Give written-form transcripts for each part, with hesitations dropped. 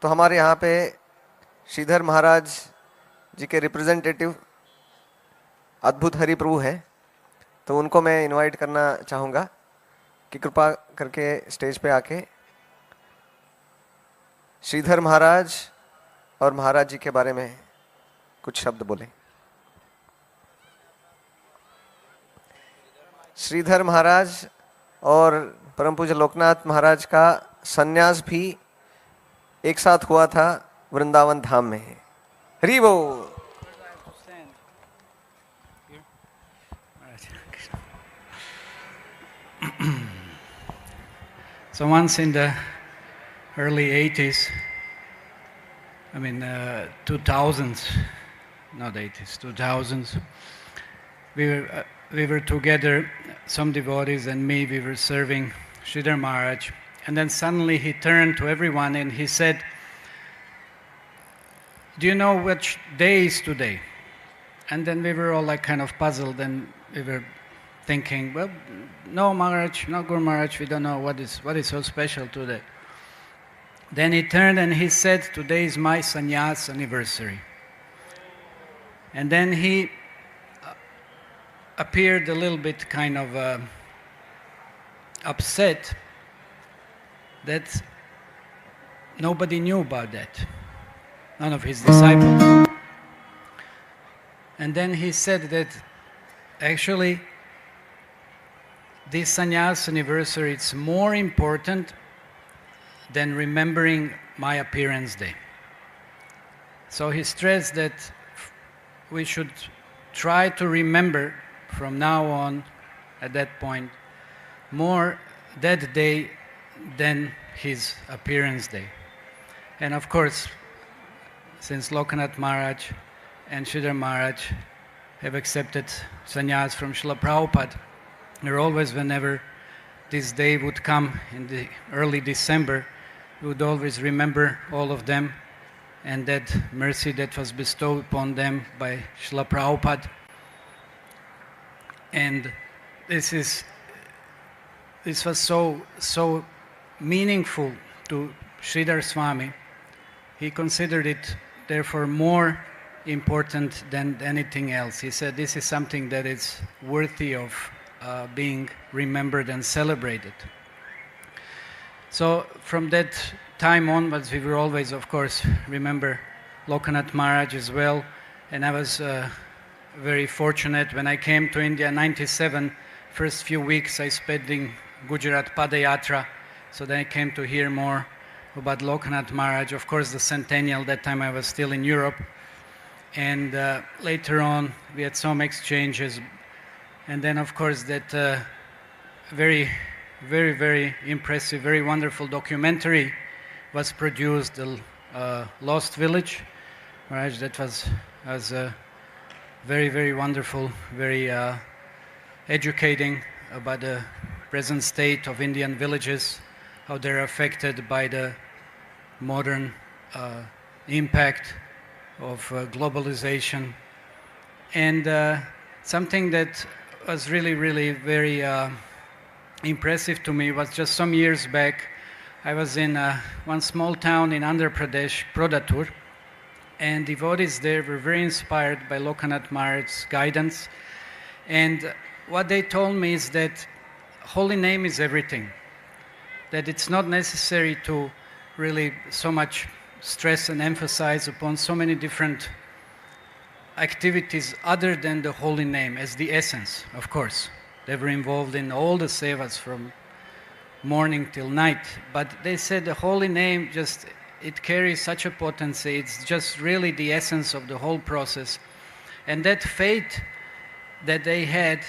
तो हमारे यहाँ पे श्रीधर महाराज जी के रिप्रेजेंटेटिव अद्भुत हरि प्रभु हैं, तो उनको मैं इनवाइट करना चाहूँगा कि कृपा करके स्टेज पे आके श्रीधर महाराज और महाराज जी के बारे में कुछ शब्द बोलें। श्रीधर महाराज और परम पूज्य लोकनाथ महाराज का सन्यास भी एक साथ हुआ था वृंदावन धाम में। हरि बोल। So once in the early 80s, 2000s, not 80s, 2000s, we were together, some devotees and me, we were serving Sridhar Maharaj, and then suddenly he turned to everyone and he said, "Do you know which day is today?" And then we were all like kind of puzzled, and we were thinking, well, no Maharaj, no Guru Maharaj, we don't know what is so special today. Then he turned and he said, "Today is my Sanyas anniversary." And then he appeared a little bit kind of upset that nobody knew about that, none of his disciples. And then he said that actually this sannyas anniversary is more important than remembering my appearance day. So he stressed that we should try to remember from now on, at that point, more that day than his appearance day. And of course, since Lokanath Maharaj and Sridhar Maharaj have accepted sannyas from Srila Prabhupada, there always, whenever this day would come in the early December, we would always remember all of them and that mercy that was bestowed upon them by Srila Prabhupada. And this was so meaningful to Sridhar Swami. He considered it therefore more important than anything else. He said this is something that is worthy of being remembered and celebrated. So from that time onwards, we were always, of course, remember Lokanath Maharaj as well. And I was very fortunate when I came to India in '97. First few weeks I spent in Gujarat Padayatra, so then I came to hear more about Lokanath Maharaj. Of course, the centennial, that time I was still in Europe. And later on, we had some exchanges. And then, of course, that very, very, very impressive, very wonderful documentary was produced, The Lost Village. Right? That was very, very wonderful, very educating about the present state of Indian villages, how they're affected by the modern impact of globalization. And something that was really, really very impressive to me was just some years back, I was in one small town in Andhra Pradesh, Prodatur, and devotees there were very inspired by Lokanath Maharaj's guidance. And what they told me is that holy name is everything, that it's not necessary to really so much stress and emphasize upon so many different activities other than the holy name as the essence, of course. They were involved in all the sevas from morning till night, but they said the holy name just, it carries such a potency, it's just really the essence of the whole process. And that faith that they had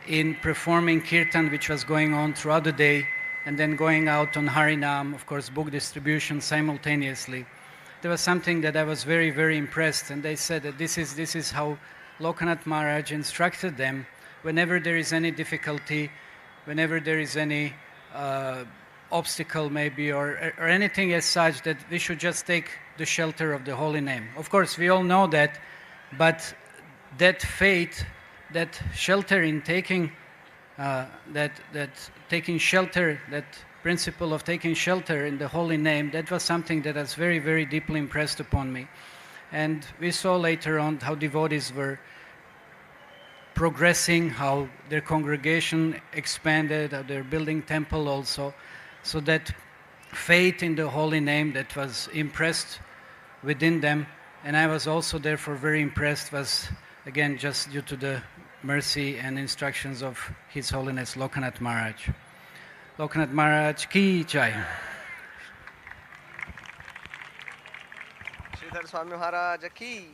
in performing kirtan, which was going on throughout the day, and then going out on Harinam, of course, book distribution simultaneously, there was something that I was very, very impressed. And they said that this is how Lokanath Maharaj instructed them whenever there is any difficulty, whenever there is any obstacle maybe, or anything as such, that we should just take the shelter of the holy name. Of course, we all know that, but that faith, that shelter in taking, that taking shelter, that principle of taking shelter in the holy name, that was something that was very, very deeply impressed upon me. And we saw later on how devotees were progressing, how their congregation expanded, how they're building temple also. So that faith in the holy name that was impressed within them, and I was also therefore very impressed, was again just due to the mercy and instructions of His Holiness Lokanath Maharaj. Lokanath Maharaj ki jai. Sridhar Swami Maharaj ki